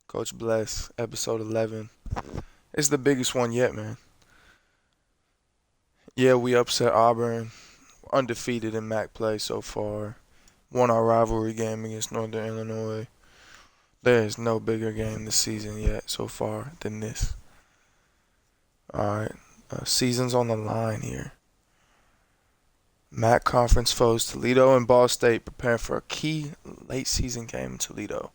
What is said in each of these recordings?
Coach Bless, episode 11. It's the biggest one yet, man. Yeah, we upset Auburn, undefeated in MAC play so far. Won our rivalry game against Northern Illinois. There is no bigger game this season yet so far than this. Alright, season's on the line here. MAC conference foes Toledo and Ball State preparing for a key late season game in Toledo.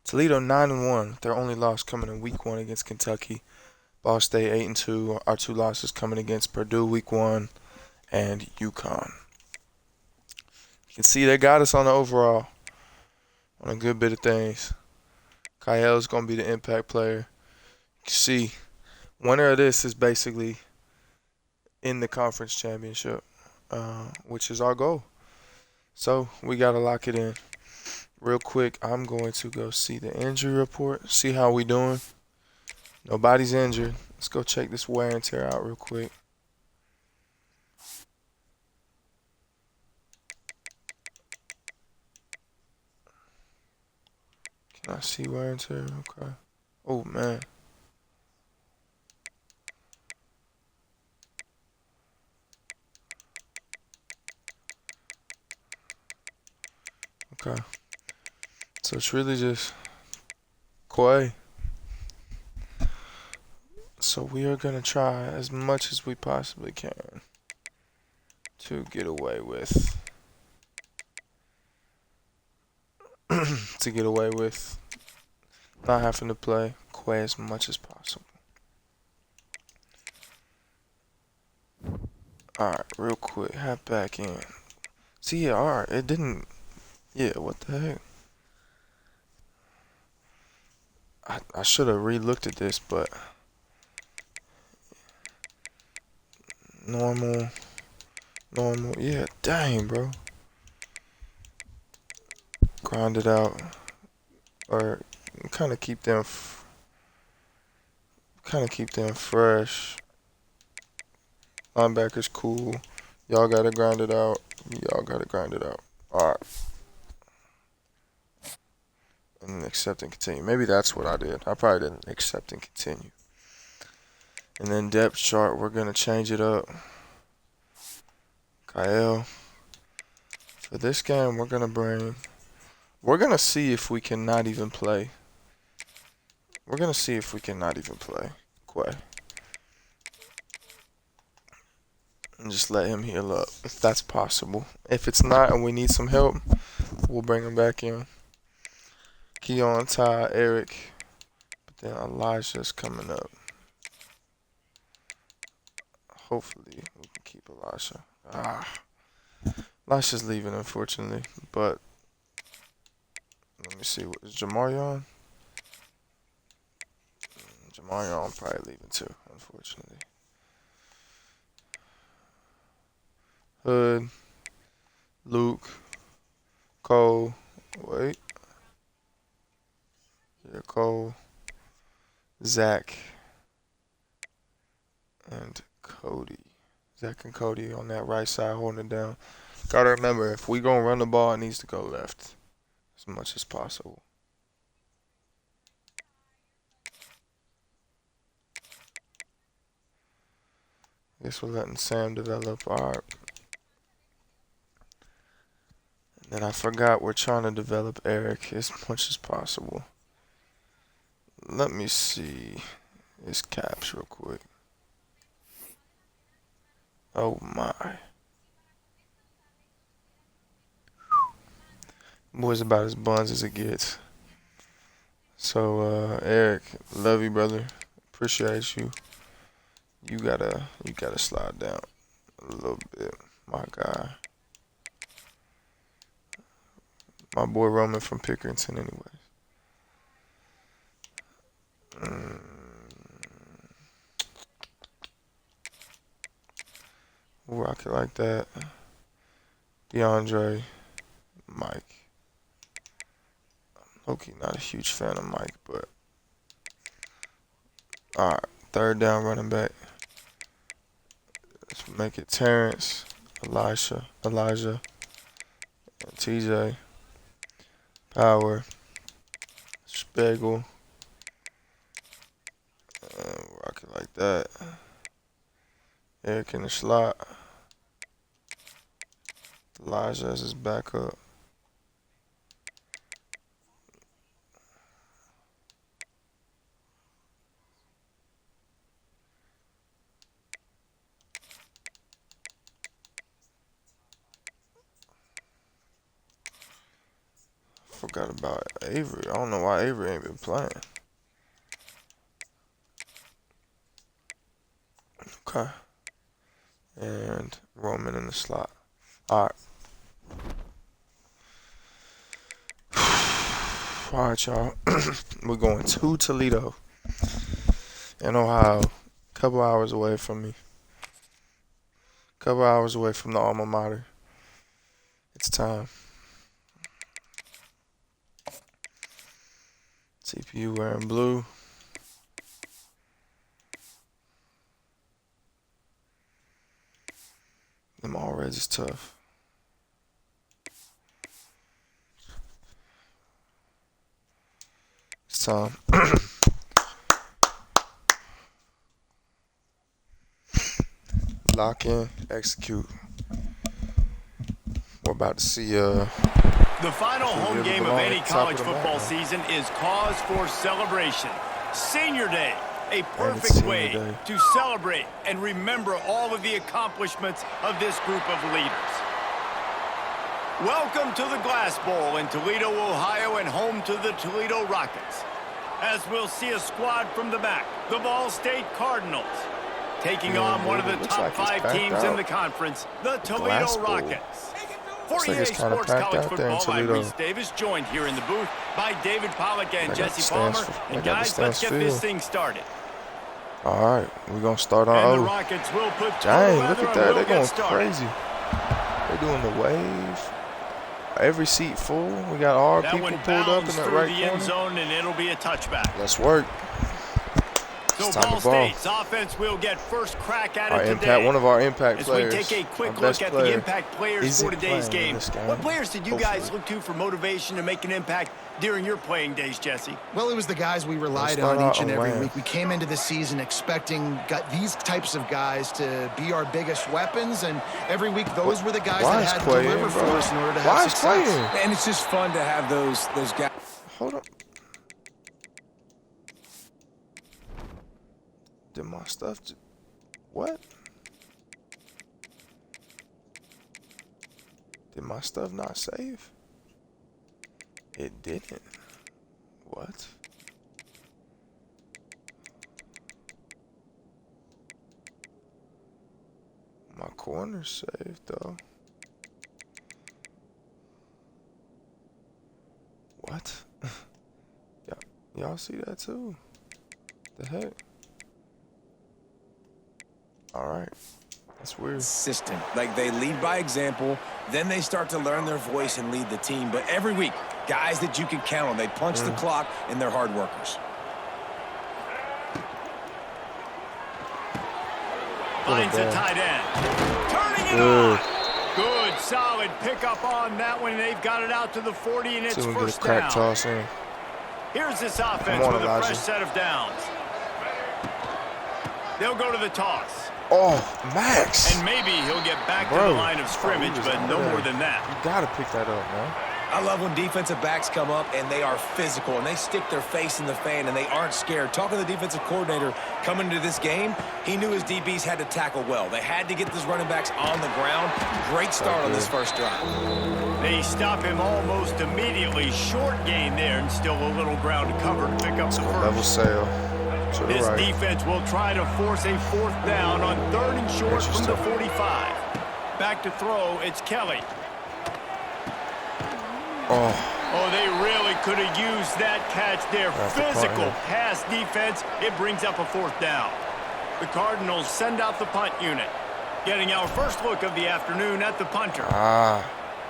Toledo 9-1, their only loss coming in week 1 against Kentucky. Ball State 8-2. Our two losses coming against Purdue week 1 and UConn. You can see they got us on the overall on a good bit of things. Kyle's gonna be the impact player. You can see winner of this is basically in the conference championship, which is our goal. So we gotta lock it in. Real quick, I'm going to go see the injury report, see how we doing. Nobody's injured. Let's go check this wear and tear out real quick. Can I see wear and tear? Okay. Oh, man. Okay. So it's really just Quay. So we are going to try as much as we possibly can to get away with not having to play Quay as much as possible. Alright, real quick, hop back in. See, yeah, alright, it didn't. Yeah, what the heck? I should have re-looked at this, but normal, yeah, dang, bro. Grind it out, or kind of keep them fresh. Linebackers cool. Y'all gotta grind it out. Alright. And accept and continue. Maybe that's what I did. I probably didn't accept and continue. And then depth chart, we're gonna change it up. Kyle. For this game, we're gonna see if we cannot even play. Quay. And just let him heal up, if that's possible. If it's not and we need some help, we'll bring him back in. Keon, Ty, Eric. But then Elijah's coming up. Hopefully, we can keep Elijah. Elijah's leaving, unfortunately. But, let me see. Is Jamarion? Jamarion probably leaving too, unfortunately. Hood, Luke, Cole, wait. Yeah, Cole, Zach, and Cody. Zach and Cody on that right side holding it down. Gotta remember, if we gonna run the ball, it needs to go left as much as possible. Guess we're letting Sam develop our. And then I forgot we're trying to develop Eric as much as possible. Let me see his caps real quick. Oh my. Boy's about as buns as it gets. So Eric, love you, brother. Appreciate you. You gotta slide down a little bit, my guy. My boy Roman from Pickerington, anyways. We'll rock it like that. DeAndre, Mike. Loki, not a huge fan of Mike, but alright, third down running back. Let's make it Terrence, Elijah, and TJ. Power, Spagel, that. Eric in the slot. Elijah as his backup. Forgot about Avery. I don't know why Avery ain't been playing. Okay. And Roman in the slot. All right. All right, y'all. We're going to Toledo in Ohio. Couple hours away from me. Couple hours away from the alma mater. It's time. CPU wearing blue. Them all reds is tough. It's time. Lock in, execute. We're about to see the final home game of any college football season is cause for celebration. Senior Day, a perfect way to celebrate and remember all of the accomplishments of this group of leaders. Welcome to the Glass Bowl in Toledo, Ohio, and home to the Toledo Rockets. As we'll see a squad from the back, the Ball State Cardinals, taking on one of the top 5 teams in the conference, the Toledo Rockets. For EA Sports College Football, I'm Reese Davis, joined here in the booth by David Pollock and Jesse Palmer. And guys, let's get this thing started. All right, we're going to start on O. The Rockets will put dang, look at that. They're going crazy. They're doing the wave. Every seat full. We got our people pulled up in that right corner. End zone, and it'll be a touchback. Let's work. So Ball State's offense will get first crack at it today. One of our impact players. As we take a quick look at the impact players for today's game. What players did you guys look to for motivation to make an impact during your playing days, Jesse? Well, it was the guys we relied on each and every week. We came into the season expecting these types of guys to be our biggest weapons, and every week those were the guys that had to deliver for us in order to have success. And it's just fun to have those guys. Hold on. Did my stuff what? Did my stuff not save? It didn't. What? My corner's saved though. What? Y'all see that too? The heck? All right. That's weird. Consistent. Like, they lead by example, then they start to learn their voice and lead the team. But every week, guys that you can count on, they punch the clock, and they're hard workers. Finds a tight end. Turning it on. Good, solid pickup on that one. They've got it out to the 40, and it's first down. Toss in. Here's this offense with a fresh set of downs. They'll go to the toss. Oh, Max. And maybe he'll get back to the line of scrimmage, but no more than that. You got to pick that up, man. I love when defensive backs come up and they are physical and they stick their face in the fan and they aren't scared. Talking to the defensive coordinator coming into this game, he knew his DBs had to tackle well. They had to get those running backs on the ground. Great start on this first drive. They stop him almost immediately. Short gain there and still a little ground to cover to pick up the first. Level sail. This defense will try to force a fourth down on 3rd and short from the 45. Back to throw, it's Kelly. Oh, they really could have used that catch there. Physical pass defense. It brings up a 4th down. The Cardinals send out the punt unit. Getting our first look of the afternoon at the punter.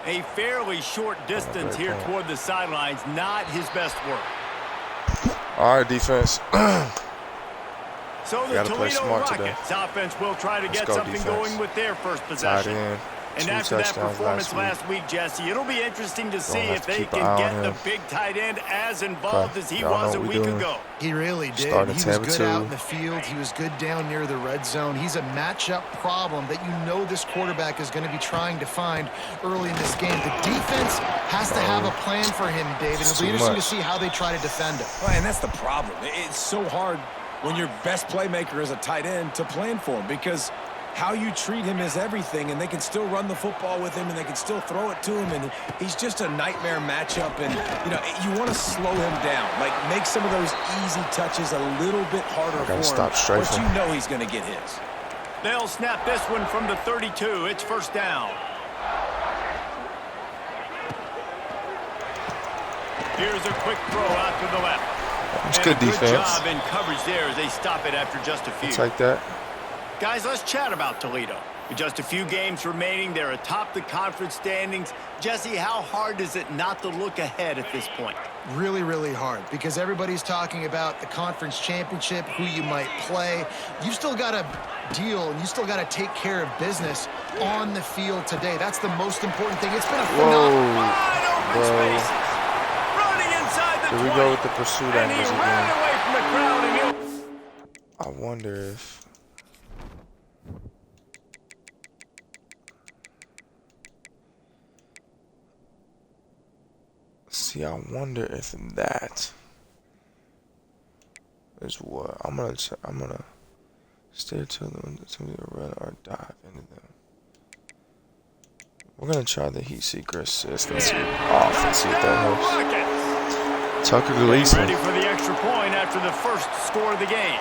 A fairly short distance here toward the sidelines. Not his best work. All right, defense. So the Toledo Rockets offense will try to get something going with their first possession. And after that performance last week, Jesse, it'll be interesting to see if they can get the big tight end as involved as he was a week ago. He really did. He was good out in the field. He was good down near the red zone. He's a matchup problem that you know this quarterback is going to be trying to find early in this game. The defense has to have a plan for him, David. It'll be interesting to see how they try to defend him. Well, and that's the problem. It's so hard when your best playmaker is a tight end to plan for him, because how you treat him is everything, and they can still run the football with him, and they can still throw it to him, and he's just a nightmare matchup. And, you know, you want to slow him down, like make some of those easy touches a little bit harder for him, but you know he's going to get his. They'll snap this one from the 32. It's first down. Here's a quick throw out to the left. It's good defense. Good job in coverage there as they stop it after just a few. It's like that. Guys, let's chat about Toledo. With just a few games remaining, they're atop the conference standings. Jesse, how hard is it not to look ahead at this point? Really, really hard, because everybody's talking about the conference championship, who you might play. You've still got to deal, and you still got to take care of business on the field today. That's the most important thing. It's been a phenomenal. Wide open spaces. Running inside the 20. Here we go with the pursuit and he angles ran again. away from the crowd. And I wonder if... See, I wonder if that is what I'm gonna stay to them to run or dive into them. We're gonna try the heat seeker assist and see if that helps. Tucker Gleason ready for the extra point after the first score of the game.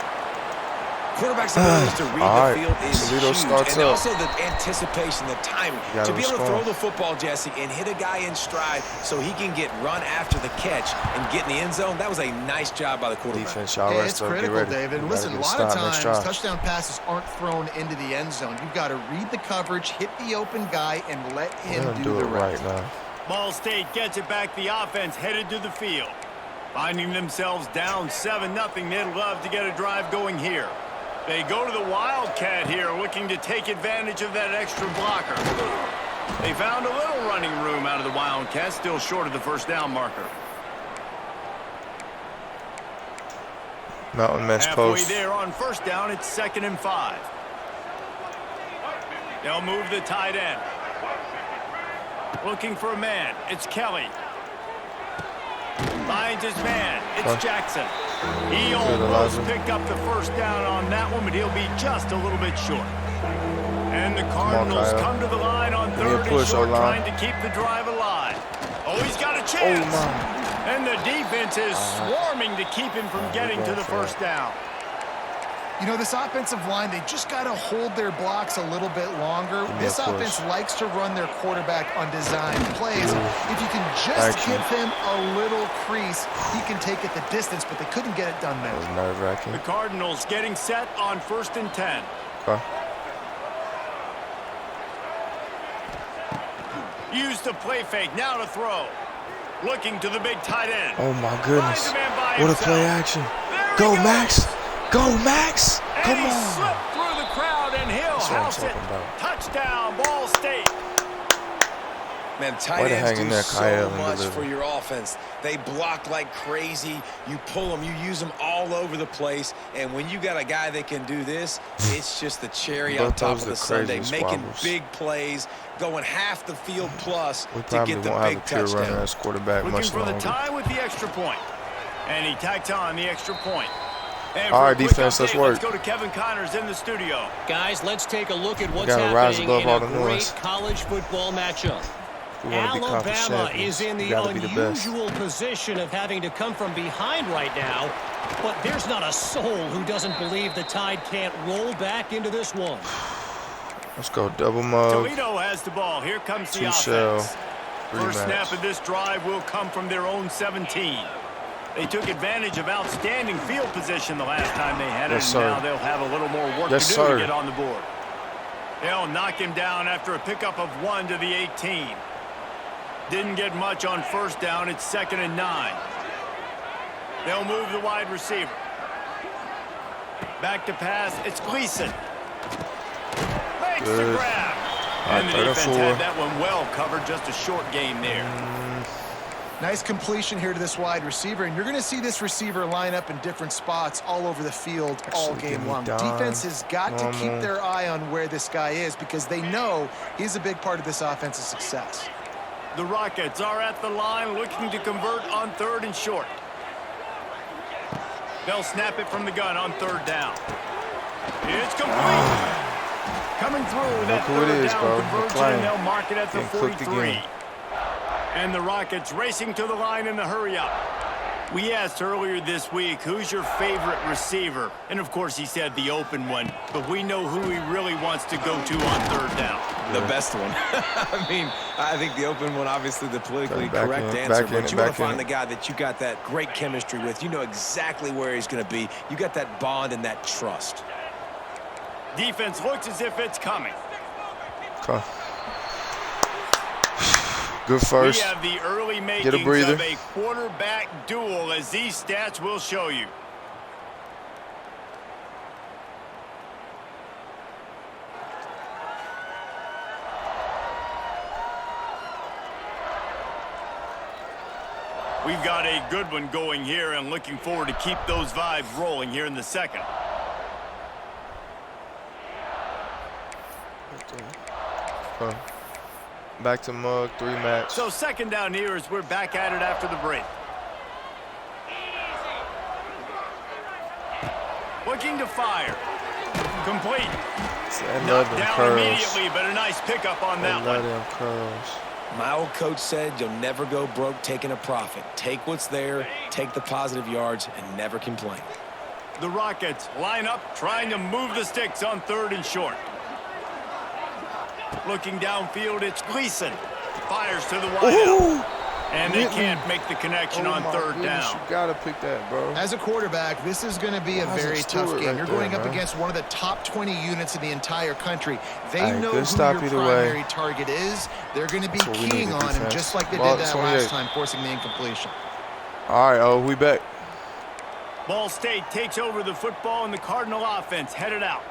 Quarterback's ability to read the field is Toledo huge, starts and up. also the anticipation, the timing. To be able to throw the football, Jesse, and hit a guy in stride so he can get run after the catch and get in the end zone, that was a nice job by the quarterback. Defense, y'all it's critical, David. Listen, a lot of times touchdown passes aren't thrown into the end zone. You've got to read the coverage, hit the open guy, and let him do the rest. Right now. Ball State gets it back. The offense headed to the field. Finding themselves down 7-0, they'd love to get a drive going here. They go to the Wildcat here, looking to take advantage of that extra blocker. They found a little running room out of the Wildcat, still short of the first down marker. Mountain mesh post. Halfway there on first down, it's 2nd and 5. They'll move the tight end. Looking for a man. It's Kelly. Finds his man. It's Jackson. He almost picked up the first down on that one, but he'll be just a little bit short. And the Cardinals come to the line on 3rd and short, trying to keep the drive alive. Oh, he's got a chance. And the defense is swarming to keep him from getting to the first down. You know, this offensive line, they just got to hold their blocks a little bit longer. This offense likes to run their quarterback on design plays. If you can just give him a little crease, he can take it the distance, but they couldn't get it done there. That was nerve-wracking. The Cardinals getting set on 1st and 10. Okay. Use the play fake, now to throw. Looking to the big tight end. Oh my goodness. What a play action. Go, Max. Go, Max! Come on! He slipped through the crowd, and he'll house it. Touchdown, Ball State. Man, tight ends do so much for your offense. They block like crazy. You pull them, you use them all over the place. And when you got a guy that can do this, it's just the cherry on top of the sundae, making big plays, going half the field plus to get the big touchdown. Looking for the tie with the extra point. And he tacks on the extra point. All right, defense, let's work. Let's go to Kevin Connors in the studio. Guys, let's take a look at what's happening in a great college football matchup. Alabama is in the unusual position of having to come from behind right now, but there's not a soul who doesn't believe the Tide can't roll back into this one. Let's go double mug. Toledo has the ball. Here comes the offense. First snap of this drive will come from their own 17. They took advantage of outstanding field position the last time they had it, and now they'll have a little more work to do to get on the board. They'll knock him down after a pickup of 1 to the 18. Didn't get much on first down. It's 2nd and 9. They'll move the wide receiver. Back to pass. It's Gleason. Makes the grab. And the defense had that one well covered. Just a short gain there. Nice completion here to this wide receiver, and you're going to see this receiver line up in different spots all over the field all game long. Defense has got to keep their eye on where this guy is because they know he's a big part of this offense's success. The Rockets are at the line looking to convert on 3rd and short. They'll snap it from the gun on 3rd down. It's complete. Coming through that 3rd down conversion, they'll mark it at the 43. And the Rockets racing to the line in the hurry-up. We asked earlier this week, who's your favorite receiver? And, of course, he said the open one. But we know who he really wants to go to on 3rd down. The best one. I mean, I think the open one, obviously the politically correct answer. But you want to find the guy that you got that great chemistry with. You know exactly where he's going to be. You got that bond and that trust. Defense looks as if it's coming. Okay. Good first. We have the early makings of a quarterback duel, as these stats will show you. We've got a good one going here, and looking forward to keep those vibes rolling here in the second. Okay. Back to mug, 3 match. So 2nd down here as we're back at it after the break. Looking to fire. Complete. Knocked down immediately, but a nice pickup on that one. My old coach said you'll never go broke taking a profit. Take what's there, take the positive yards, and never complain. The Rockets line up, trying to move the sticks on 3rd and short. Looking downfield, it's Gleason. Fires to the wideout. And they can't make the connection on 3rd down. You gotta pick that, bro. As a quarterback, this is going to be a very tough game. You're going up against one of the top 20 units in the entire country. They know who your primary target is. They're going to be keying on him just like they did that last time, forcing the incompletion. All right, we back. Ball State takes over the football, and the Cardinal offense headed out.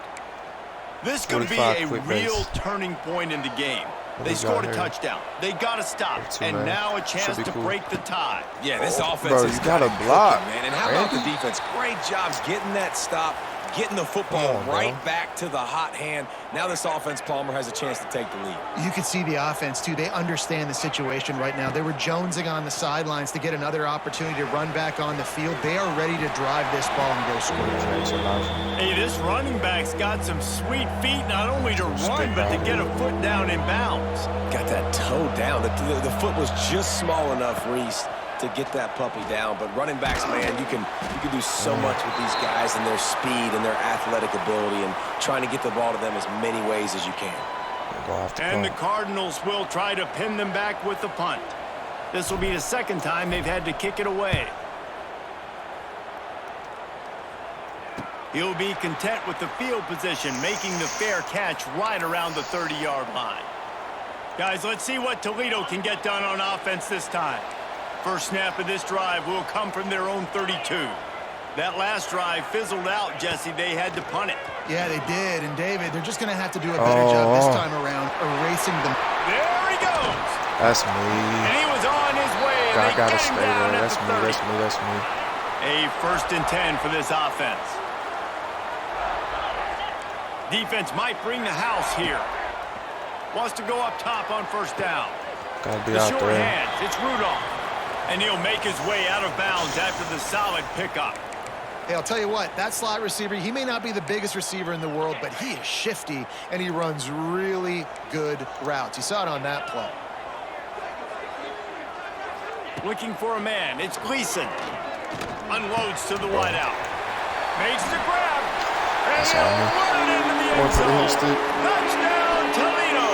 This could be a real turning point in the game. They scored a touchdown. They got to stop, and now a chance to break the tie. Yeah, this offense is got to block, man. And how about the defense? Great jobs getting that stop, getting the football right back to the hot hand. Now this offense, Palmer, has a chance to take the lead. You can see the offense, too. They understand the situation right now. They were jonesing on the sidelines to get another opportunity to run back on the field. They are ready to drive this ball and go score. Hey, this running back's got some sweet feet, not only to run, but to get a foot down in bounds. Got that toe down. The foot was just small enough, Reese, to get that puppy down. But running backs, man, you can do so much with these guys and their speed and their athletic ability and trying to get the ball to them as many ways as you can. And the Cardinals will try to pin them back with the punt. This will be the 2nd time they've had to kick it away. He'll be content with the field position, making the fair catch right around the 30-yard line. Guys, let's see what Toledo can get done on offense this time. First snap of this drive will come from their own 32. That last drive fizzled out, Jesse. They had to punt it. Yeah, they did. And, David, they're just going to have to do a better job this time around erasing them. There he goes. That's me. And he was on his way. I got to stay there. That's me. A 1st and 10 for this offense. Defense might bring the house here. Wants to go up top on 1st down. Gotta be the out short there. hands. It's Rudolph. And he'll make his way out of bounds after the solid pickup. Hey, I'll tell you what, that slot receiver, he may not be the biggest receiver in the world, but he is shifty, and he runs really good routes. You saw it on that play. Looking for a man. It's Gleason. Unloads to the wideout. Makes the grab. And he'll run it into the end zone. Touchdown, Toledo.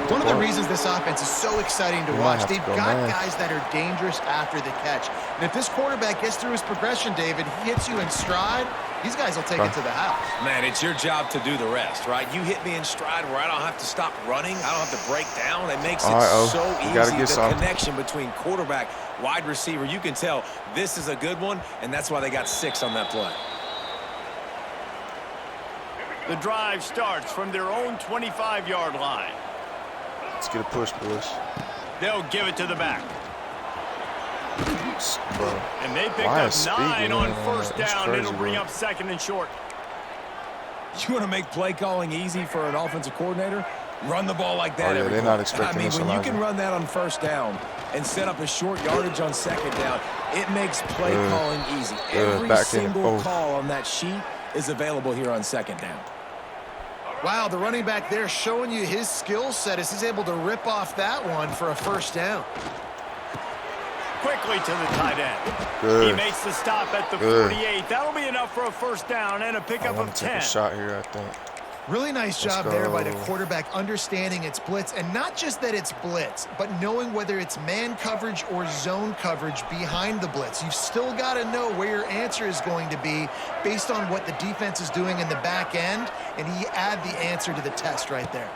One of the reasons this offense is so exciting to watch, they've got guys that are dangerous after the catch. And if this quarterback gets through his progression, David, he hits you in stride, these guys will take it to the house. Man, it's your job to do the rest, right? You hit me in stride where I don't have to stop running. I don't have to break down. It makes it so easy. The connection between quarterback, wide receiver, you can tell this is a good one, and that's why they got 6 on that play. The drive starts from their own 25-yard line. Let's get a push, boys. They'll give it to the back. Bro, and they pick up 9 on first down. It'll bring up 2nd and short. You want to make play calling easy for an offensive coordinator? Run the ball like that. Oh, yeah, they're not expecting this. I mean, when you can run that on first down and set up a short yardage on 2nd down, it makes play calling easy. Every single call on that sheet is available here on 2nd down. Wow, the running back there showing you his skill set as he's able to rip off that one for a first down. Quickly to the tight end. Good. He makes the stop at the 48. That'll be enough for a first down and a pickup of 10. Take a shot here, I think. Really nice job there by the quarterback understanding it's blitz, and not just that it's blitz, but knowing whether it's man coverage or zone coverage behind the blitz. You've still got to know where your answer is going to be based on what the defense is doing in the back end, and he add the answer to the test right there.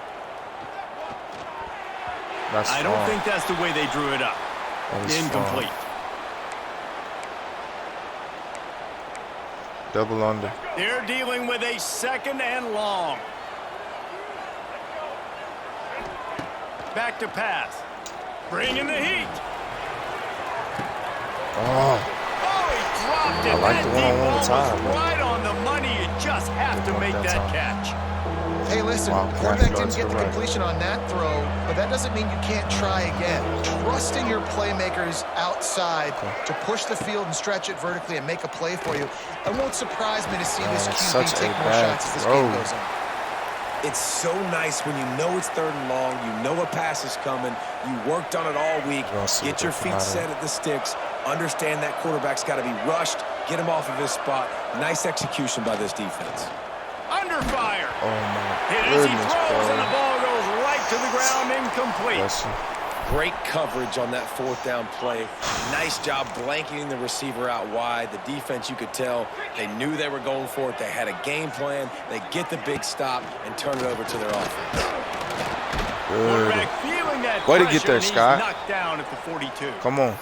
I don't think that's the way they drew it up. Incomplete. Double under. They're dealing with a 2nd and long. Back to pass. Bringing the heat. Oh, he dropped it. I like the one-on-one time. Right on the money. You just have to make that catch. Hey, listen, quarterback didn't get the completion on that throw, but that doesn't mean you can't try again. Trusting your playmakers outside to push the field and stretch it vertically and make a play for you. It won't surprise me to see this QB take more shots as this game goes on. It's so nice when you know it's 3rd and long, you know a pass is coming, you worked on it all week, get your feet set at the sticks, understand that quarterback's got to be rushed, get him off of his spot. Nice execution by this defense. Under fire. Oh, my Hit as he throws, and the ball goes right to the ground, incomplete. Great coverage on that 4th down play. Nice job blanketing the receiver out wide. The defense, you could tell, they knew they were going for it. They had a game plan. They get the big stop and turn it over to their offense. Quarterback feeling that way to get there, Scott. Knocked down at the 42. Come on.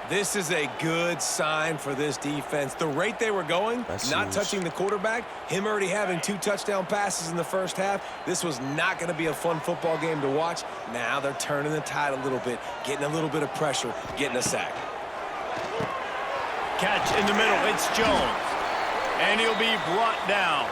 This is a good sign for this defense. The rate they were going, not touching the quarterback, him already having 2 touchdown passes in the first half, this was not going to be a fun football game to watch. Now they're turning the tide a little bit, getting a little bit of pressure, getting a sack. Catch in the middle, it's Jones. And he'll be brought down.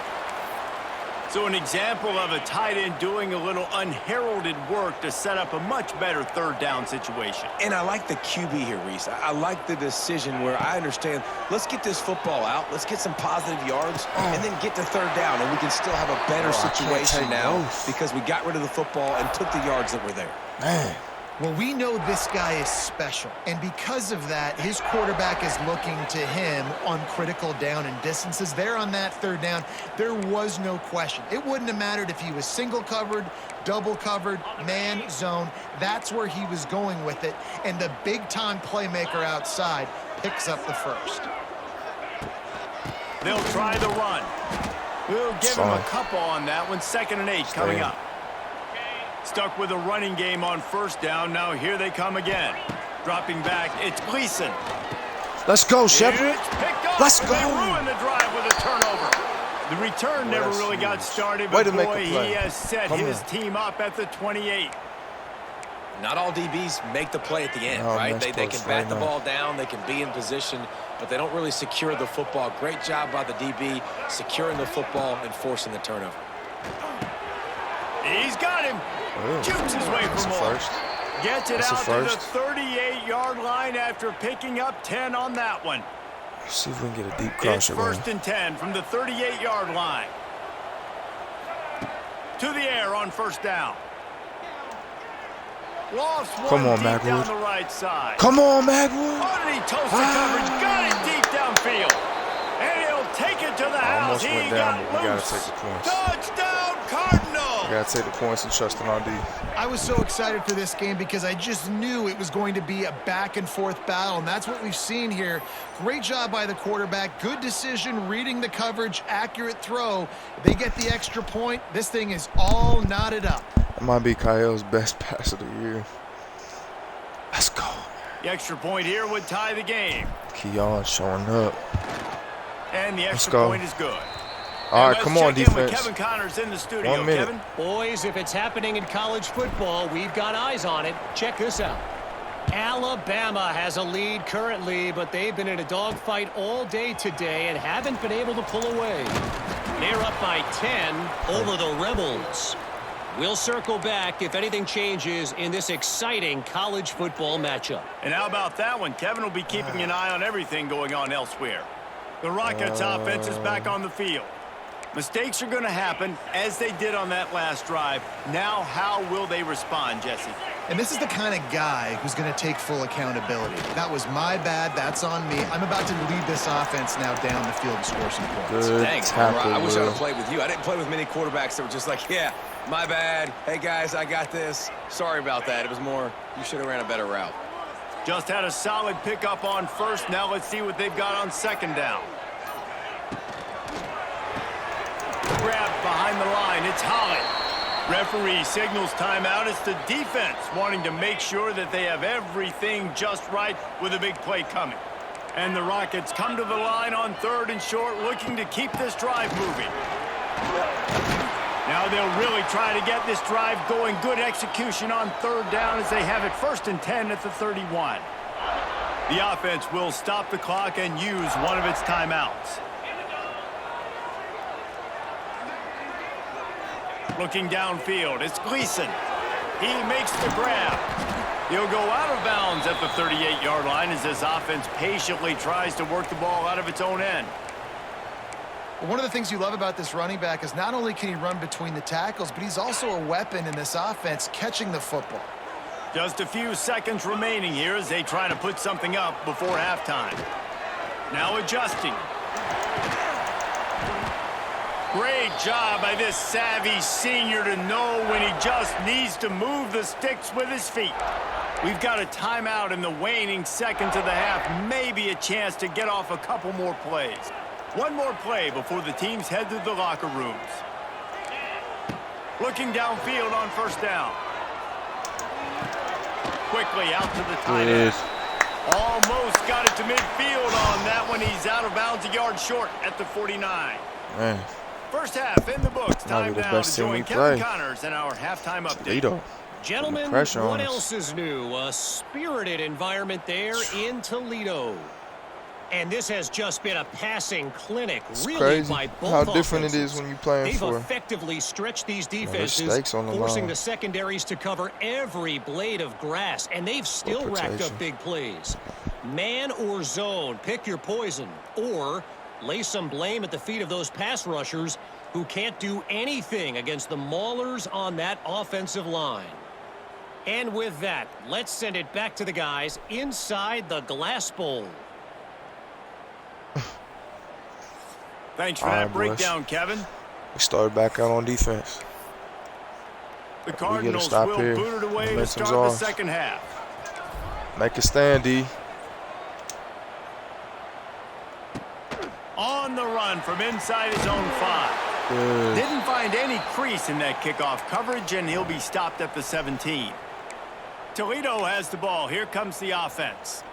So an example of a tight end doing a little unheralded work to set up a much better 3rd down situation. And I like the QB here, Reese. I like the decision where I understand, let's get this football out, let's get some positive yards, and then get to 3rd down, and we can still have a better situation now because we got rid of the football and took the yards that were there. Man. Well, we know this guy is special, and because of that, his quarterback is looking to him on critical down and distances. There on that 3rd down, there was no question. It wouldn't have mattered if he was single covered, double covered, man, zone. That's where he was going with it, and the big-time playmaker outside picks up the first. They'll try the run. We'll give him a couple on that one. 2nd and 8 coming up. Stuck with a running game on first down. Now here they come again. Dropping back, it's Gleason. Let's go, Shepard. Let's go. They ruined the drive with a turnover. The return never really got started, but boy, he has set his team up at the 28. Not all DBs make the play at the end, right? They can bat the ball down, they can be in position, but they don't really secure the football. Great job by the DB securing the football and forcing the turnover. He's got him. Jukes his way for more. Gets it out to the 38-yard line after picking up 10 on that one. Let's see if we can get a deep crosser. It's 1st and 10 from the 38-yard line. To the air on first down. Lost one. Come on, deep Magwood. Down the right side. Come on, Magwood. Oh, did he toast the coverage? Got it deep downfield. And he'll take it to the house. Almost went down, but we got to take the points. Touchdown, Cardinals. We got to take the points and trust in our D. I was so excited for this game because I just knew it was going to be a back-and-forth battle, and that's what we've seen here. Great job by the quarterback. Good decision, reading the coverage, accurate throw. They get the extra point. This thing is all knotted up. That might be Kyle's best pass of the year. Let's go. The extra point here would tie the game. Keon showing up. And the extra point is good. All right, come on, defense. Kevin Connors in the studio. 1 minute. Kevin? Boys, if it's happening in college football, we've got eyes on it. Check this out. Alabama has a lead currently, but they've been in a dogfight all day today and haven't been able to pull away. They're up by 10 over the Rebels. We'll circle back if anything changes in this exciting college football matchup. And how about that one? Kevin will be keeping an eye on everything going on elsewhere. The Rockets offense is back on the field. Mistakes are going to happen, as they did on that last drive. Now, how will they respond, Jesse? And this is the kind of guy who's going to take full accountability. That was my bad. That's on me. I'm about to lead this offense now down the field and score some points. Good Thanks, tackle, I wish I Will. would have played with you. I didn't play with many quarterbacks that were just like, yeah, my bad. Hey, guys, I got this. Sorry about that. It was more, you should have ran a better route. Just had a solid pickup on first. Now let's see what they've got on second down. Grab behind the line. It's Holland. Referee signals timeout. It's the defense wanting to make sure that they have everything just right with a big play coming. And the Rockets come to the line on 3rd and short, looking to keep this drive moving. Now they'll really try to get this drive going. Good execution on 3rd down as they have it 1st and 10 at the 31. The offense will stop the clock and use one of its timeouts. Looking downfield, it's Gleason. He makes the grab. He'll go out of bounds at the 38-yard line as this offense patiently tries to work the ball out of its own end. Well, one of the things you love about this running back is not only can he run between the tackles, but he's also a weapon in this offense catching the football. Just a few seconds remaining here as they try to put something up before halftime. Now adjusting. Great job by this savvy senior to know when he just needs to move the sticks with his feet. We've got a timeout in the waning seconds of the half. Maybe a chance to get off a couple more plays. One more play before the teams head to the locker rooms. Looking downfield on 1st down. Quickly out to the tight end. Almost got it to midfield on that one. He's out of bounds a yard short at the 49. Man. First half in the books. Time now to join Kevin Connors in our halftime update. Toledo. Gentlemen, what else is new? A spirited environment there in Toledo. And this has just been a passing clinic, really, crazy by both how different offenses. it is when you're playing They've for. effectively stretched these defenses, on the forcing line. the secondaries to cover every blade of grass, and they've still racked up big plays. Man or zone, pick your poison, or lay some blame at the feet of those pass rushers who can't do anything against the maulers on that offensive line. And with that, let's send it back to the guys inside the glass bowl. Thanks for that breakdown, Kevin. We started back out on defense. The Cardinals will boot it away to start the second half. Make a stand, D. On the run from inside his own 5. Good. Didn't find any crease in that kickoff coverage, and he'll be stopped at the 17. Toledo has the ball. Here comes the offense.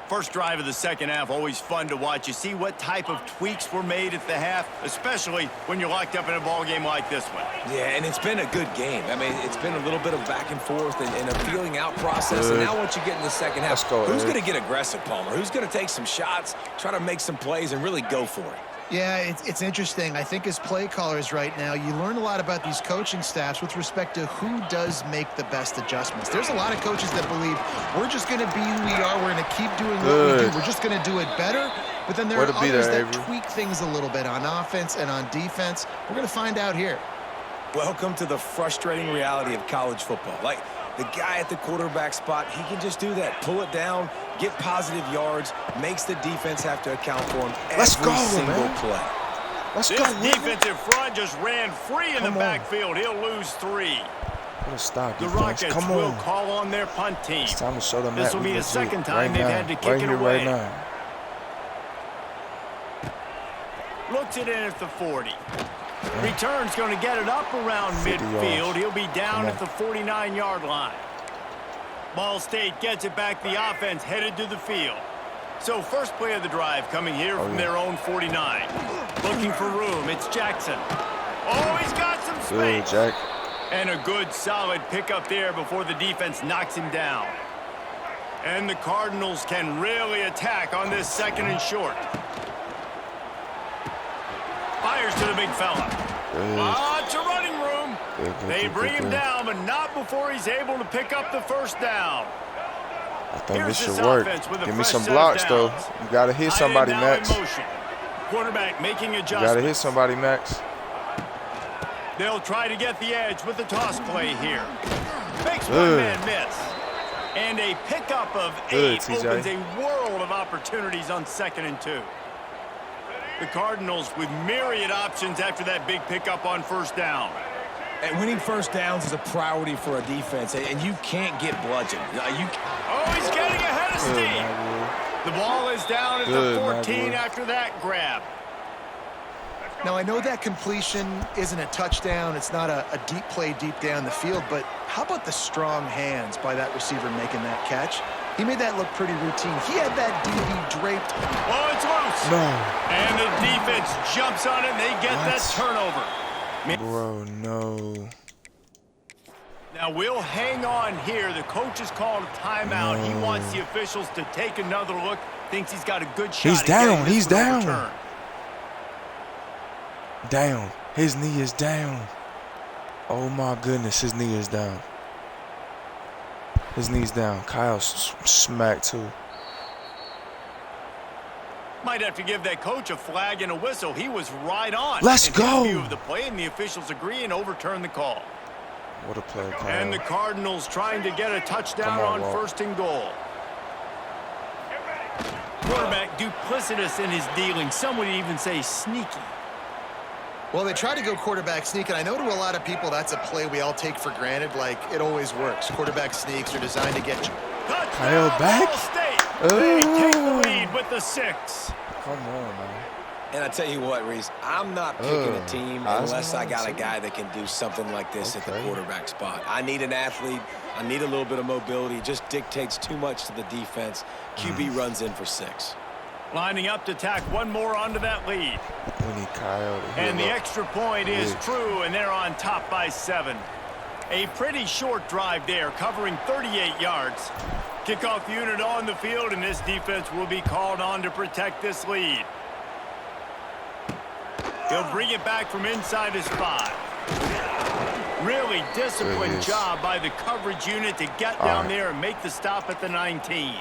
First drive of the second half, always fun to watch. You see what type of tweaks were made at the half, especially when you're locked up in a ball game like this one. Yeah, and it's been a good game. I mean, it's been a little bit of back and forth and a feeling out process. And now once you get in the second half, who's going to get aggressive, Palmer? Who's going to take some shots, try to make some plays, and really go for it? Yeah, it's interesting. I think as play callers right now, you learn a lot about these coaching staffs with respect to who does make the best adjustments. There's a lot of coaches that believe we're just going to be who we are. We're going to keep doing what we do. We're just going to do it better. But then there are others that tweak things a little bit on offense and on defense. We're going to find out here. Welcome to the frustrating reality of college football. Like, the guy at the quarterback spot, he can just do that. Pull it down, get positive yards, makes the defense have to account for him every single play. This defensive front just ran free in the backfield. He'll lose 3. The Rockets will call on their punt team. It's time to show them this will be the second time they've had to kick it away. Looks it in at the 40. Return's going to get it up around midfield. He'll be down at the 49-yard line. Ball State gets it back. The offense headed to the field. So first play of the drive coming here from their own 49. Looking for room. It's Jackson. Oh, he's got some space. Good, Jack. And a good, solid pickup there before the defense knocks him down. And the Cardinals can really attack on this 2nd and short. Fires to the big fella. Lots of running room. They bring him down, but not before he's able to pick up the first down. I think this should work. Give me some blocks, though. You got to hit somebody, Max. Quarterback making adjustments. You got to hit somebody, Max. They'll try to get the edge with the toss play here. Makes one man miss. And a pickup of 8 opens a world of opportunities on 2nd and 2. The Cardinals with myriad options after that big pickup on first down. And winning first downs is a priority for a defense, and you can't get bludgeoned. Oh, he's getting ahead of steam. The ball is down at the 14 after that grab. Now, I know that completion isn't a touchdown. It's not a deep play deep down the field, but how about the strong hands by that receiver making that catch? He made that look pretty routine. He had that DB draped. Oh, it's loose. No. And the defense jumps on it, and they get that turnover. Bro, no. Now, we'll hang on here. The coach has called a timeout. He wants the officials to take another look. Thinks he's got a good shot. He's down. He's down. Down. His knee is down. Oh, my goodness. His knee is down. His knee's down. Kyle's smacked, too. Might have to give that coach a flag and a whistle. He was right on. Let's go. View of the play, and the officials agree and overturn the call. What a play, Kyle. And the Cardinals trying to get a touchdown on 1st and goal. Quarterback duplicitous in his dealing. Some would even say sneaky. Well, they try to go quarterback sneak, and I know to a lot of people that's a play we all take for granted, like it always works. Quarterback sneaks are designed to get you. Kyle back? They take the lead with the 6. Come on, man. And I tell you what, Reese, I'm not picking a team unless I got a guy that can do something like this at the quarterback spot. I need an athlete. I need a little bit of mobility. It just dictates too much to the defense. QB runs in for 6. Lining up to tack one more onto that lead. We need Kyle to and the extra point is true, and they're on top by 7. A pretty short drive there, covering 38 yards. Kickoff unit on the field, and this defense will be called on to protect this lead. He'll bring it back from inside his 5. Really disciplined job by the coverage unit to get down there and make the stop at the 19.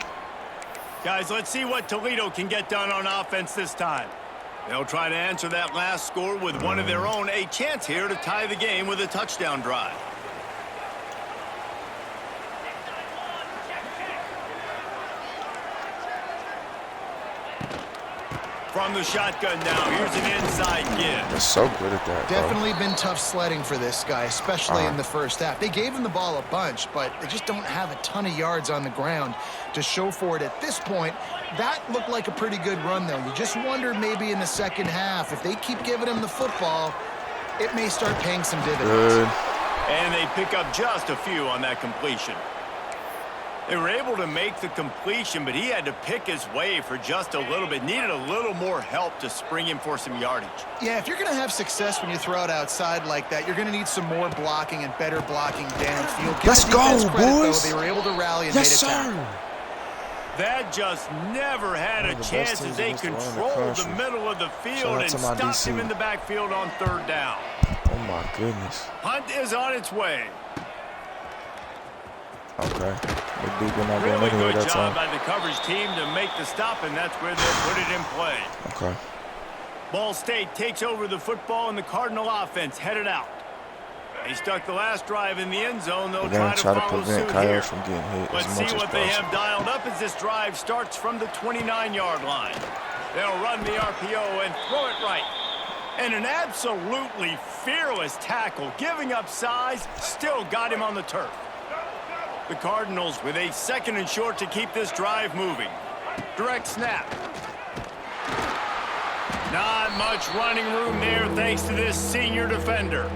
Guys, let's see what Toledo can get done on offense this time. They'll try to answer that last score with one of their own. A chance here to tie the game with a touchdown drive. From the shotgun now, here's an inside give. They're so good at that, Definitely been tough sledding for this guy, especially in the first half. They gave him the ball a bunch, but they just don't have a ton of yards on the ground to show for it at this point. That looked like a pretty good run, though. You just wonder maybe in the second half, if they keep giving him the football, it may start paying some dividends. And they pick up just a few on that completion. They were able to make the completion, but he had to pick his way for just a little bit. Needed a little more help to spring him for some yardage. Yeah, if you're going to have success when you throw it outside like that, you're going to need some more blocking and better blocking downfield. Let's go, boys. Though, they were able to rally and made it tackle. That just never had a chance as they controlled the middle of the field and stopped him in the backfield on 3rd down. Oh, my goodness. Punt is on its way. Okay. Really good job by the coverage team to make the stop, and that's where they'll put it in play. Okay. Ball State takes over the football, and the Cardinal offense headed out. They stuck the last drive in the end zone. They'll try to follow suit here. From getting hit Let's see what they have dialed up as this drive starts from the 29-yard line. They'll run the RPO and throw it right. And an absolutely fearless tackle, giving up size, still got him on the turf. The Cardinals with a 2nd and short to keep this drive moving. Direct snap. Not much running room there thanks to this senior defender.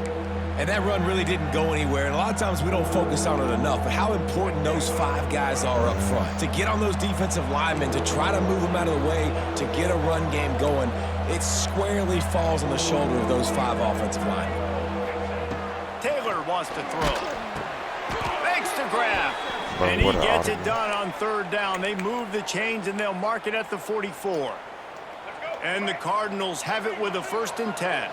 And that run really didn't go anywhere. And a lot of times we don't focus on it enough. But how important those 5 guys are up front. To get on those defensive linemen, to try to move them out of the way, to get a run game going, it squarely falls on the shoulder of those 5 offensive linemen. Taylor wants to throw. Makes the grab. And he gets it done on 3rd down. They move the chains, and they'll mark it at the 44. And the Cardinals have it with a 1st and 10.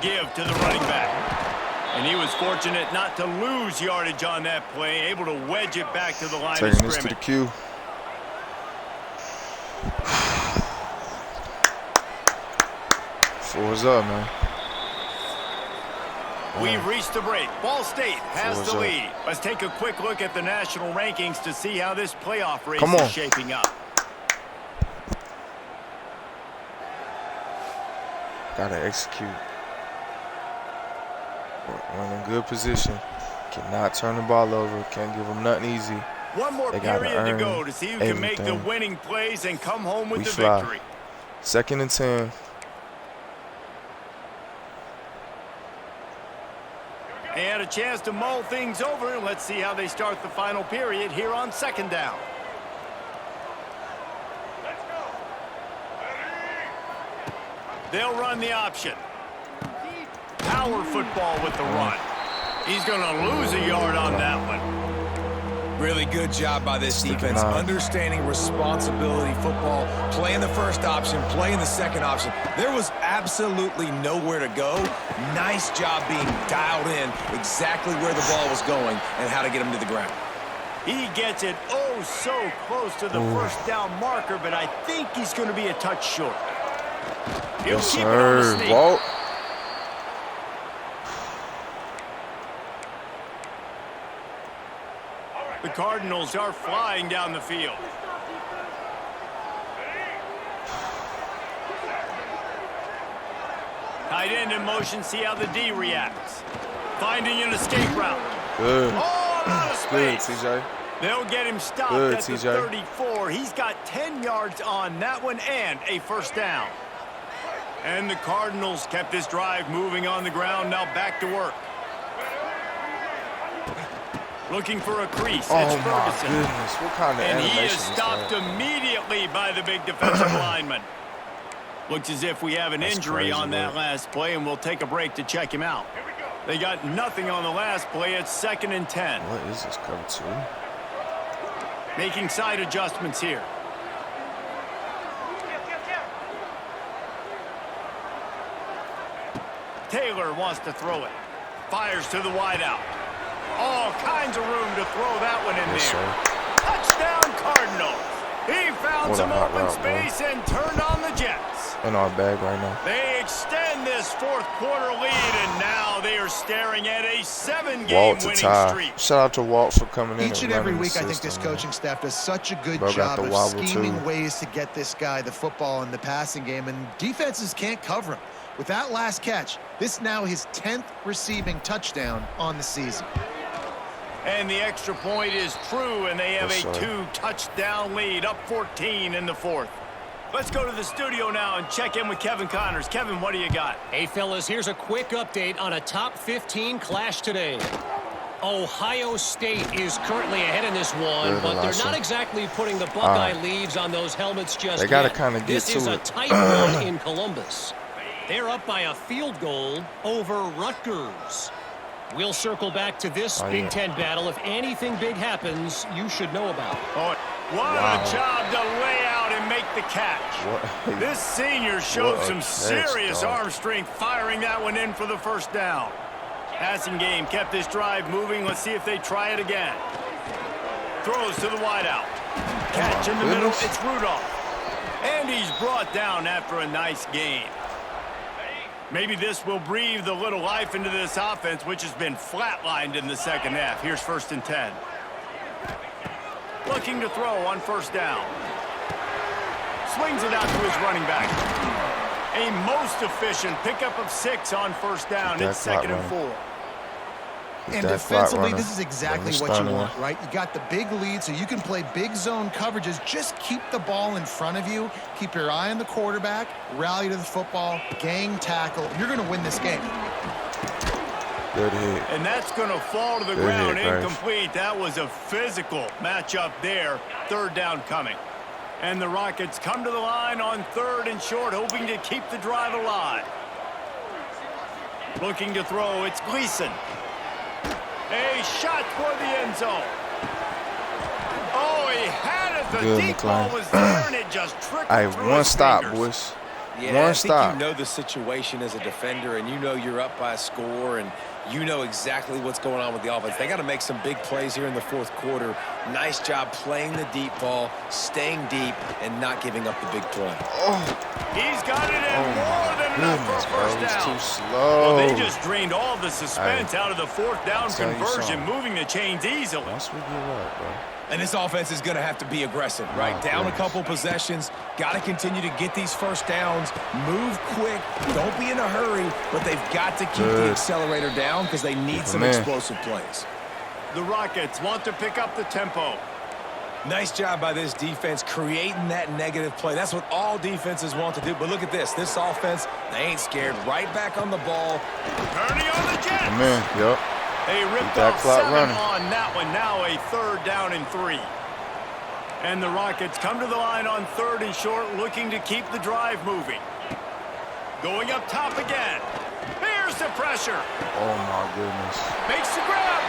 Give to the running back. And he was fortunate not to lose yardage on that play, able to wedge it back to the line of scrimmage. Taking this to the queue. What's up, man? We've reached the break. Ball State has the lead. Let's take a quick look at the national rankings to see how this playoff race is shaping up. Gotta execute. We're in a good position. Cannot turn the ball over. Can't give them nothing easy. One more period to go to see who can make the winning plays and come home with the victory. 2nd and 10. They had a chance to mull things over. Let's see how they start the final period here on 2nd down. Let's go. They'll run the option. Power football with the run. He's going to lose a yard on that one. Really good job by this defense. Understanding responsibility football, playing the 1st option, playing the 2nd option. There was absolutely nowhere to go. Nice job being dialed in exactly where the ball was going and how to get him to the ground. He gets it so close to the 1st down marker, but I think he's going to be a touch short. He'll keep it on the sneak. Walt. The Cardinals are flying down the field. Tight end in motion, see how the D reacts. Finding an escape route. Good. Oh, out of space. Good, TJ. They'll get him stopped at the 34. He's got 10 yards on that one and a 1st down. And the Cardinals kept this drive moving on the ground. Now back to work. Looking for a crease. Oh, it's my Ferguson. goodness. What kind of and animation he is is stopped that? immediately by the big defensive lineman. Looks as if we have an injury on that last play, and we'll take a break to check him out. They got nothing on the last play. It's 2nd and 10. What is this cover 2? Making side adjustments here. Taylor wants to throw it. Fires to the wideout. All kinds of room to throw that one in there. Touchdown Cardinals. He found some open space and turned on the Jets. In our bag right now. They extend this 4th quarter lead, and now they are staring at a 7-game winning streak. Shout out to Walt for coming in. Each and every week, I think this coaching staff does such a good job of scheming ways to get this guy the football in the passing game, and defenses can't cover him. With that last catch, this now his 10th receiving touchdown on the season. And the extra point is true, and they have a 2-touchdown lead, up 14 in the 4th. Let's go to the studio now and check in with Kevin Connors. Kevin, what do you got? Hey, fellas, here's a quick update on a top 15 clash today. Ohio State is currently ahead in this one, but they're not exactly putting the Buckeye leaves on those helmets just yet. They got to kind of get to it. This is a tight one in Columbus. They're up by a field goal over Rutgers. We'll circle back to this Big Ten battle. If anything big happens, you should know about it. Oh, what a job to lay out and make the catch. This senior showed some serious arm strength firing that one in for the 1st down. Passing game kept this drive moving. Let's see if they try it again. Throws to the wideout. Catch in the middle. It's Rudolph. And he's brought down after a nice gain. Maybe this will breathe a little life into this offense, which has been flatlined in the 2nd half. Here's 1st and 10. Looking to throw on 1st down. Swings it out to his running back. A most efficient pickup of 6 on 1st down. It's 2nd and 4. And defensively, this is exactly what you want, right? You got the big lead, so you can play big zone coverages. Just keep the ball in front of you. Keep your eye on the quarterback. Rally to the football. Gang tackle. You're going to win this game. Good hit. And that's going to fall to the ground. Incomplete. That was a physical matchup there. Third down coming. And the Rockets come to the line on 3rd and short, hoping to keep the drive alive. Looking to throw. It's Gleason. A shot toward the end zone. Oh, he had it. The deep ball was there, and it just trickled through his fingers. One stop, boys. Yeah, I think you know the situation as a defender, and you know you're up by a score, and you know exactly what's going on with the offense. They got to make some big plays here in the 4th quarter. Nice job playing the deep ball, staying deep, and not giving up the big play. He's got it in more than enough for first down. Too slow. Well, they just drained all the suspense out of the 4th down conversion, moving the chains easily. Once we give up, bro. And this offense is going to have to be aggressive, right? Down a couple possessions. Got to continue to get these first downs. Move quick. Don't be in a hurry, but they've got to keep the accelerator down because they need some explosive plays. The Rockets want to pick up the tempo. Nice job by this defense creating that negative play. That's what all defenses want to do. But look at this. This offense, they ain't scared. Right back on the ball. Purdy on the Jets. Yep. They ripped off 7 on that one. Now a 3rd down and 3. And the Rockets come to the line on 3rd and short, looking to keep the drive moving. Going up top again. Here's the pressure. Oh, my goodness. Makes the grab.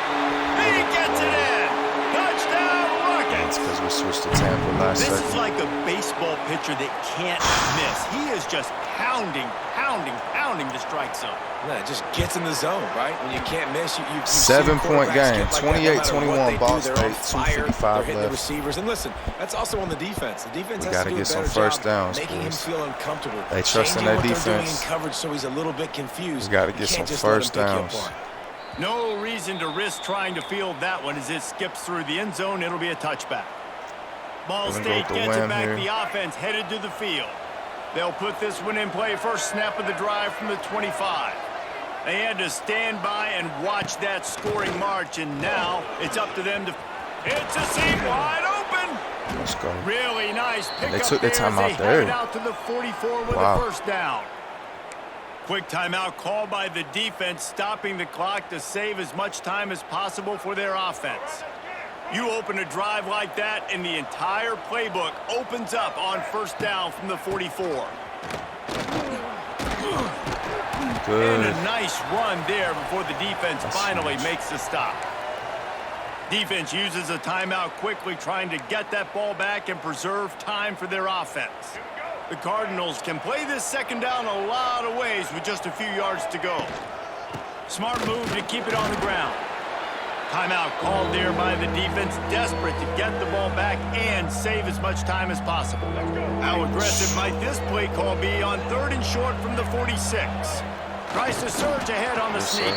He gets it in. Touchdown, Rockets. Because we switched to Tampa last second. This is like a baseball pitcher that can't miss. He is just pounding the strike zone. No, it just gets in the zone, right? When you can't miss, you 7-point game, like 28-21 Ball State, 2:55 left. The left. receivers, and listen, that's also on the defense. The defense has Got to to do get a better some first job downs, making him boys. feel uncomfortable. They trust in Changing their what they're doing in defense. coverage so he's a little bit confused. We got to get some first downs. No reason to risk trying to field that one as it skips through the end zone. It'll be a touchback. Ball State gets it back. The offense headed to the field. They'll put this one in play. First snap of the drive from the 25. They had to stand by and watch that scoring march, and now it's up to them to... It's a seam wide open. Let's go. Really nice pickup. They took the time out there. Headed out to the 44 with a first down. Quick timeout called by the defense, stopping the clock to save as much time as possible for their offense. You open a drive like that, and the entire playbook opens up on first down from the 44. Good. And a nice run there before the defense finally makes the stop. Defense uses a timeout quickly, trying to get that ball back and preserve time for their offense. The Cardinals can play this second down a lot of ways with just a few yards to go. Smart move to keep it on the ground. Timeout called there by the defense, desperate to get the ball back and save as much time as possible. How aggressive might this play call be on 3rd and short from the 46? Tries to surge ahead on the sneak.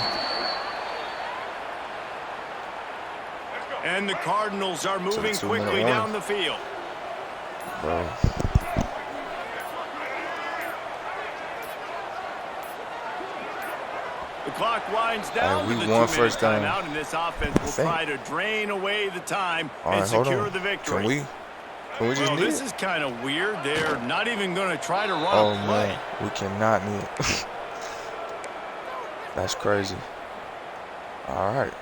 And the Cardinals are moving quickly down the field. Bro. The clock winds down. We won first down. Timeout, and this offense will try to drain away the time and secure the victory. Can we just knee this it? is kind of weird. They're not even going to try to run a play. Man, we cannot knee it. That's crazy. All right.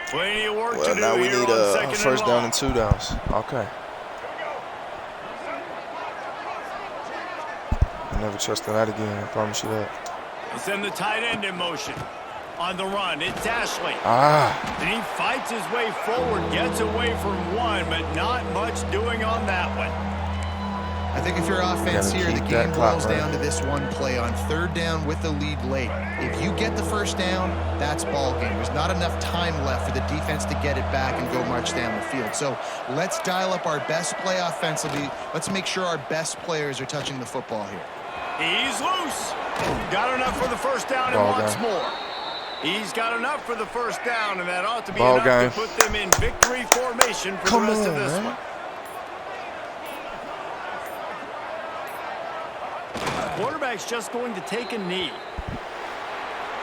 Plenty of work to do now we here need on second first and down long. and 2 downs. Okay. I never trust that again. I promise you that. They send the tight end in motion. On the run, it's Ashley. Ah. And he fights his way forward, gets away from one, but not much doing on that one. I think if you're offense here, the game boils down to this one play on 3rd down with the lead late. If you get the first down, that's ball game. There's not enough time left for the defense to get it back and go march down the field. So let's dial up our best play offensively. Let's make sure our best players are touching the football here. He's loose. Got enough for the first down and wants more. He's got enough for the first down, and that ought to be enough to put them in victory formation for the rest of this one. Quarterback's just going to take a knee.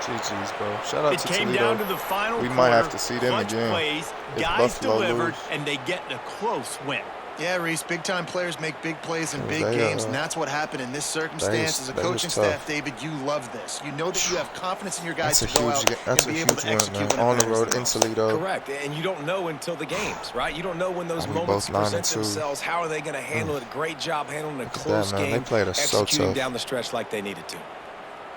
GG's, bro. Shout out it to came Toledo. down to the final We quarter. might have to see them again. Plays, if guys Buffalo delivered, lose. and they get a close win. Yeah, Reese, big-time players make big plays in big games, and that's what happened in this circumstance. As a coaching staff, David, you love this. You know that you have confidence in your guys to go out and be able to execute on the road in Toledo. Correct, and you don't know until the games, right? You don't know when those moments present themselves. How are they going to handle it? Great job handling a close game, they played us executing so down the stretch like they needed to.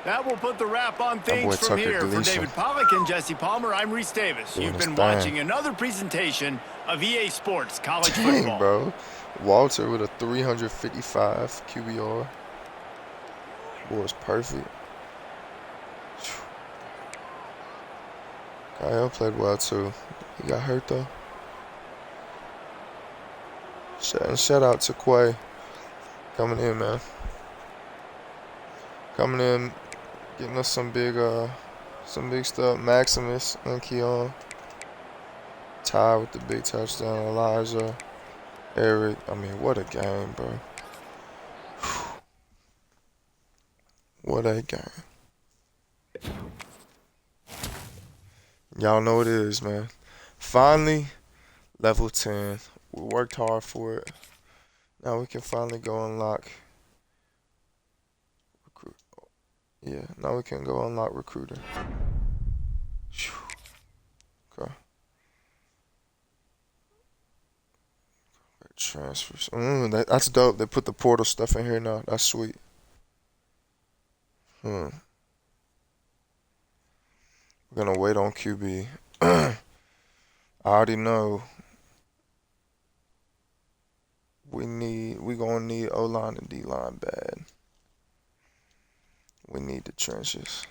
That will put the wrap on things from here. For David Pollack and Jesse Palmer, I'm Reese Davis. You've been watching another presentation of EA Sports College Football. Bro. Walter with a 355 QBR. Boy, it's perfect. Kyle played well too. He got hurt though. Shout out to Quay. Coming in, man. Coming in, getting us some big stuff. Maximus and Keon. Ty with the big touchdown. Elijah. Eric, I mean, what a game, bro. What a game. Y'all know what it is, man. Finally, level 10. We worked hard for it. Now we can finally go unlock recruit. Yeah, now we can go unlock recruiter. Okay. Transfers. That's dope. They put the portal stuff in here now. That's sweet. We're gonna wait on QB. I already know we gonna need O-line and D-line bad. We need the trenches.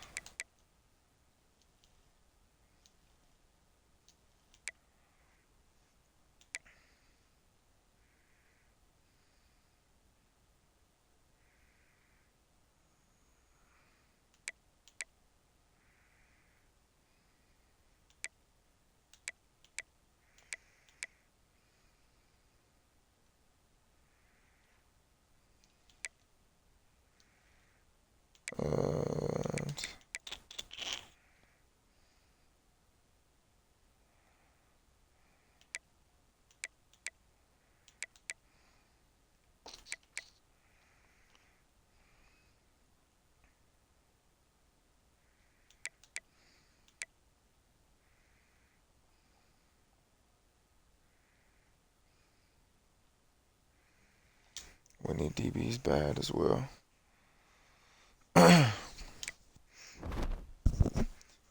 We need DBs bad as well.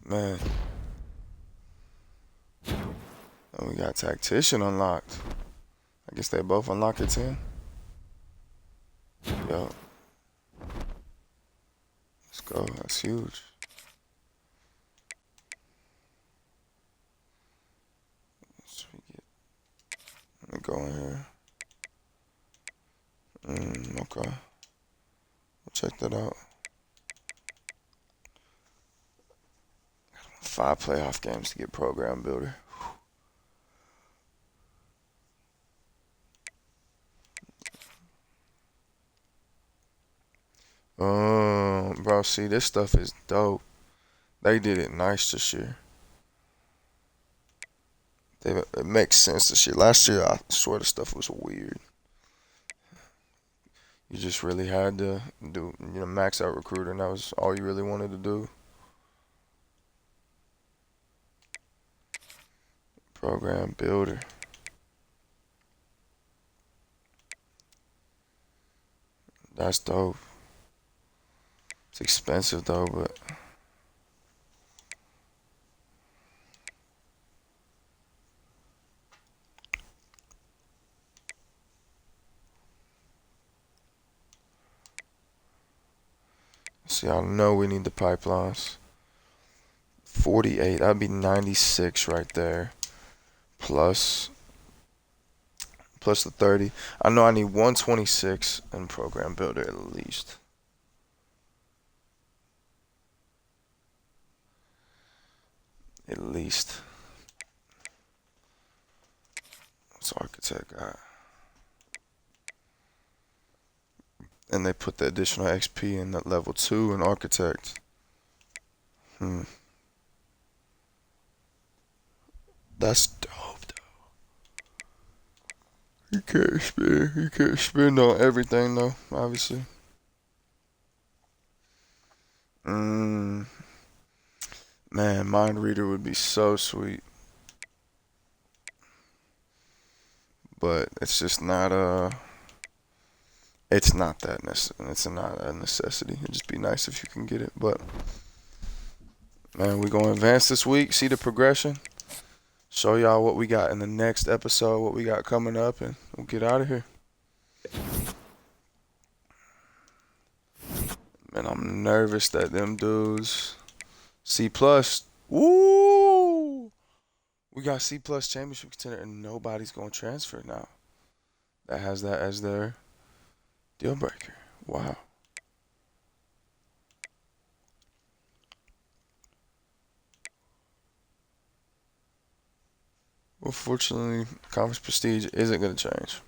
Man. And we got Tactician unlocked. I guess they both unlocked at 10. Yo. Let's go. That's huge. Let me go in here. Okay. Check that out. 5 playoff games to get program builder. Bro, see, this stuff is dope. They did it nice this year. It makes sense this year. Last year, I swear the stuff was weird. You just really had to do, max out recruiter, and that was all you really wanted to do. Program builder. That's dope. It's expensive though, but see, I know we need the pipelines. 48, that'd be 96 right there. Plus the 30. I know I need 126 in program builder at least. At least. What's architect got? And they put the additional XP in that level 2 in architect. That's dope, though. You can't spend on everything, though, obviously. Man, Mind Reader would be so sweet. But it's just not it's not that it's not a necessity. It'd just be nice if you can get it. But man, we're gonna advance this week, see the progression, show y'all what we got in the next episode, what we got coming up, and we'll get out of here. Man, I'm nervous that them dudes C+. Woo! We got C+ championship contender, and nobody's gonna transfer now. That has that as their deal breaker. Wow. Well, fortunately, conference prestige isn't going to change.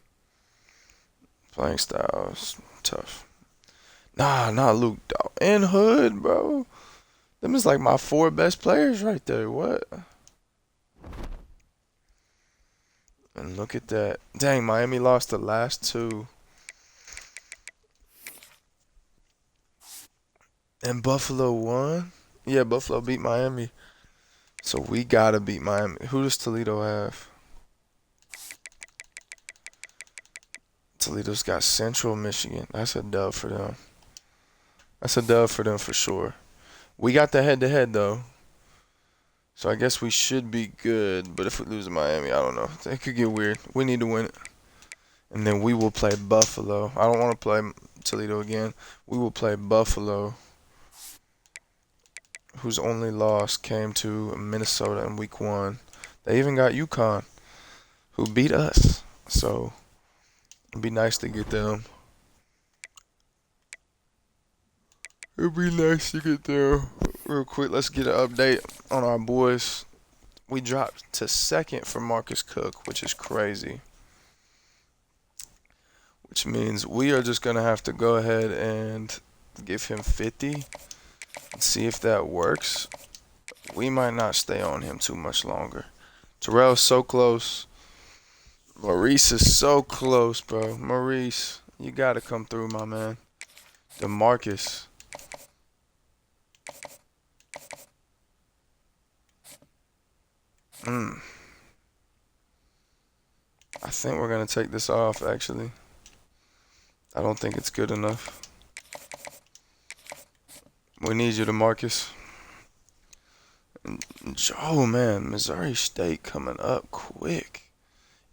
Playing style is tough. Nah, not Luke, dog. And Hood, bro. Them is like my 4 best players right there. What? And look at that. Dang, Miami lost the last 2. And Buffalo won? Yeah, Buffalo beat Miami. So we gotta beat Miami. Who does Toledo have? Toledo's got Central Michigan. That's a dub for them. That's a dub for them for sure. We got the head-to-head, though. So I guess we should be good. But if we lose to Miami, I don't know. It could get weird. We need to win it. And then we will play Buffalo. I don't want to play Toledo again. We will play Buffalo, whose only loss came to Minnesota in week 1. They even got UConn, who beat us. So it'd be nice to get them. It'd be nice to get them. Real quick, let's get an update on our boys. We dropped to 2nd for Marcus Cook, which is crazy. Which means we are just going to have to go ahead and give him 50 and see if that works. We might not stay on him too much longer. Terrell's so close. Maurice is so close, bro. Maurice, you got to come through, my man. DeMarcus. I think we're going to take this off, actually. I don't think it's good enough. We need you, DeMarcus. Oh, man, Missouri State coming up quick.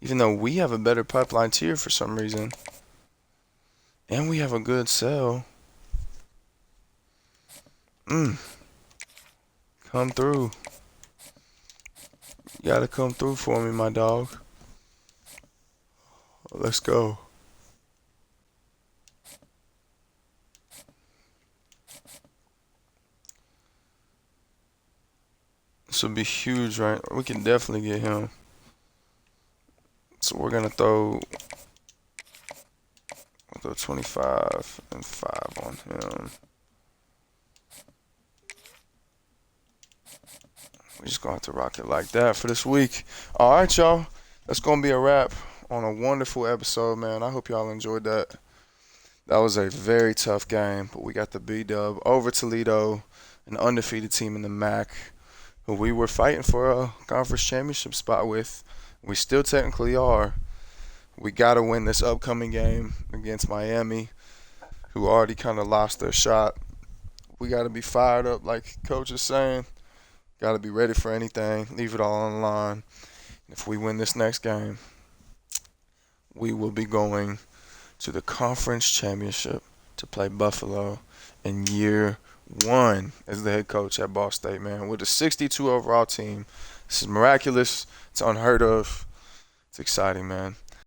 Even though we have a better pipeline tier for some reason. And we have a good sell. Come through. You gotta come through for me, my dog. Let's go. This will be huge, right? We can definitely get him. So we're gonna throw 25 and 5 on him. We're just gonna have to rock it like that for this week. All right, y'all. That's gonna be a wrap on a wonderful episode, man. I hope y'all enjoyed that. That was a very tough game, but we got the B-dub over Toledo, an undefeated team in the MAC, who we were fighting for a conference championship spot with. We still technically are. We got to win this upcoming game against Miami, who already kind of lost their shot. We got to be fired up, like Coach is saying. Got to be ready for anything. Leave it all on the line. If we win this next game, we will be going to the conference championship to play Buffalo in year 1 as the head coach at Ball State, man. With a 62 overall team. This is miraculous. It's unheard of. It's exciting, man.